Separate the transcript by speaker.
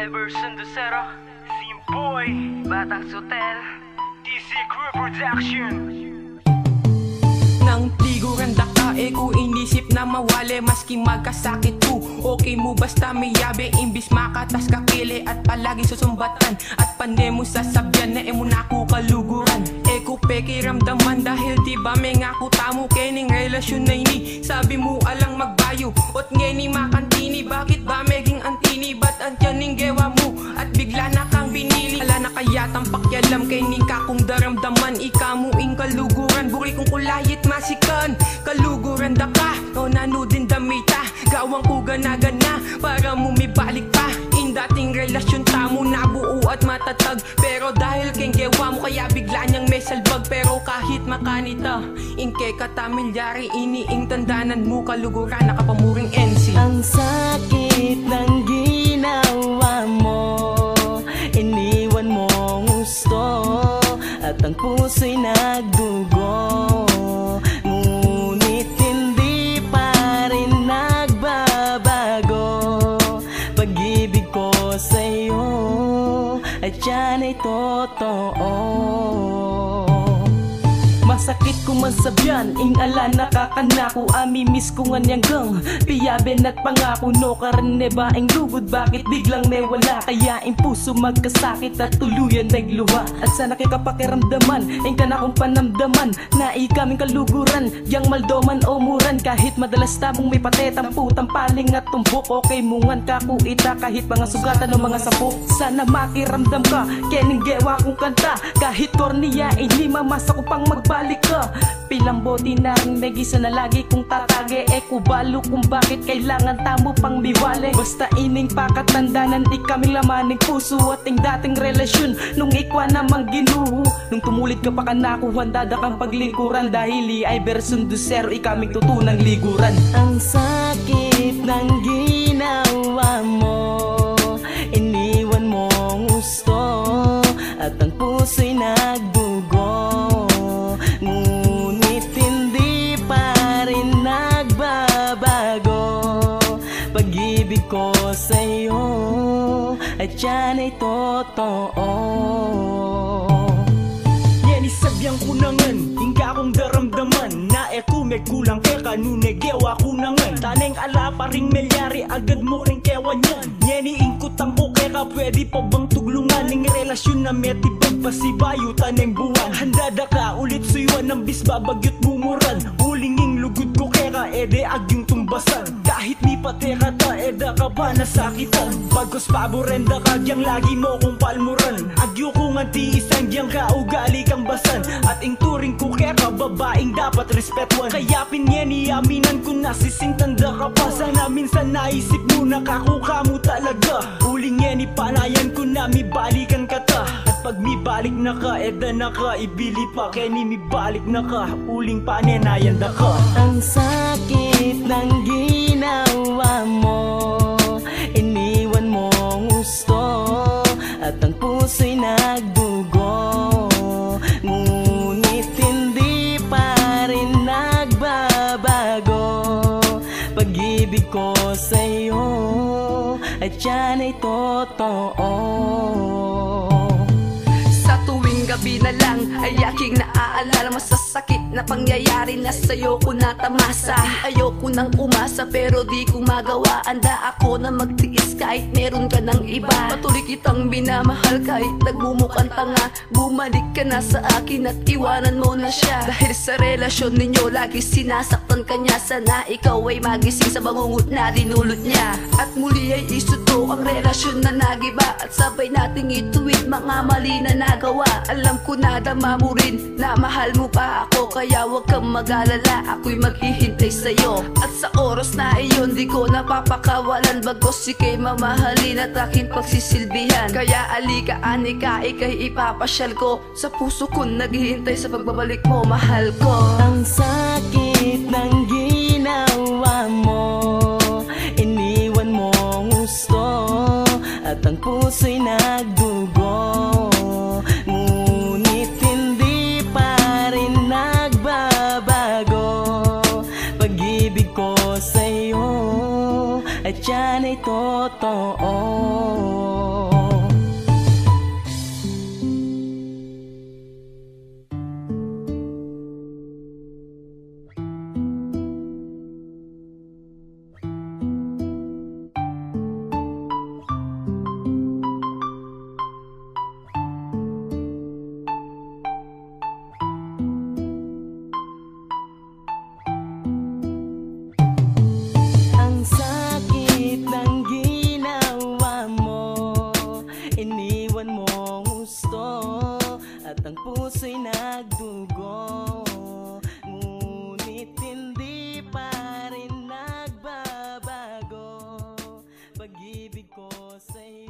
Speaker 1: Iverson Docero, Simboy, Batang Sotel, TC Crew Production.
Speaker 2: Nang tiguran daka ko inisip na mawali maski magkasakit ko. Okay mo basta may yabe imbis makatas kakili at palagi susumbatan at pande mo sasabyan na emo na ako kaluguran. Eko peki ramdaman dahil diba may ngako tamo kening relasyon na ini. Sabi mo alang magbayo ot ngeni makantini, bakit ba meging antini ba't antyan ning gewa mo at bigla na kang binili. Ala na kaya tampak yalam kay ning kakong daramdaman ikamuing kaluguran. Buri kong kulayit masikan kaluguran daka o nanudin damita gawang ko gana-gana para mo may balik pa. In dating relasyon tamo nabuo at matatag, pero dahil keng gewa mo kaya bigla niyang may salbag. Pero kahit makanita inke katamilyari iniing tandanan mo kaluguran nakapamuring NC.
Speaker 3: Ang sakit ng ginawa mo, iniwan mo gusto at ang puso'y nagdugo. Ngunit hindi pa rin nagbabago pag-ibig ko sa'yo at yan ay totoo. Masakit ko man sabyan, ing ala nakakanako. Amimiss ko nga niyanggang piyaben at pangako. No karne ba ang lugod, bakit biglang may wala? Kaya ang puso magkasakit at tuluyan nagluha. At sana kay kapakiramdaman, ing kanakong panamdaman na ikaming kaluguran, yang maldoman o muran. Kahit madalas tamong may patetang putang paling at tumbok, okay mungan kakuita kahit mga sugatan o mga sapok. Sana makiramdam ka, kening gewa kong kanta. Kahit korniya, hindi mamasa ko pang magbalik ka. Pilang boti na rin may gisa na lagi kong tatage. Kubalo kung bakit kailangan tamo pang biwale. Basta ining pakatandanan di kaming lamaning puso at ang dating relasyon nung ikwa namang ginuho. Nung tumulit ka pa kanako handada kang paglingkuran dahil Iverson Docero ikaming tutunang liguran. Ang sakit ng ginawa mo, iniwan mo gusto at ang puso'y nagdugo. Ngunit hindi pa rin nagbabago pag-ibig ko sa'yo at yan ay totoo.
Speaker 4: Yan isabyang kunangan, hingga akong daramdaman na eko may kulang kay kanune gewa kunangan. Taneng ala pa ring melyari agad mo ring kewan yan. Yeni ingkutang ko kay ka pwede pa bang tuglungan ning relasyon na metibag pasibayo taneng buwan. Handada ka ulit suywan ng bis babagyot bumuran. Ulinging lugod ko kay ka ede agyong tumbasan. Kahit di pati ka ta eda ka pa nasakitan. Bagos paborenda ka gyang lagi mo kong palmuran. Agyo ko nga tiisan gyang ka ugali kang basan. At ing turing ko kay ka babaeng dapat respetwan. Kaya pinyeni aminan ko nasising tanda ka pa. Sana minsan naisip mo nakakuka mo talaga. Uling yeni panayan ko na mi balikan ka ta. At pag mi balik na ka eda na ka ibili pa. Kaya ni mi balik na ka uling panenayan da ka.
Speaker 3: Ang sakit ng ginawa mo, iniwan mo gusto at ang puso'y nagdugo. Ngunit hindi pa rin nagbabago pag-ibig ko sa'yo at yan ay totoo.
Speaker 5: Sa tuwing gabi na lang ay aking naaalala masasakit na pangyayari na sa'yo ko natamasa. Ayoko nang umasa pero di ko magawa. Anda ako na magtiis kahit meron ka ng iba. Patuloy kitang binamahal kahit nagmumukhang tanga. Bumalik ka na sa akin at iwanan mo na siya. Dahil sa relasyon ninyo lagi sinasaktan ka niya. Sana ikaw ay magising sa bangungot na dinulot niya. At muli ay isuto ang relasyon na nagiba. At sabay nating ituwid mga mali na nagawa. Alam ko na dama mo rin na mahal mo pa ako. Kaya wag kang mag-alala, ako'y maghihintay sa'yo. At sa oras na iyon di ko napapakawalan. Bagos ika'y mamahalin at aking pagsisilbihan. Kaya alika anika, ika'y ipapasyal ko. Sa puso ko naghihintay sa pagbabalik mo, mahal ko.
Speaker 3: Ang sakit ng ginawa mo, iniwan mo gusto at ang puso'y nagdugo. Ngunit hindi pa rin nagbabago pag-ibig ko sa'yo at yan ay totoo. sa'yo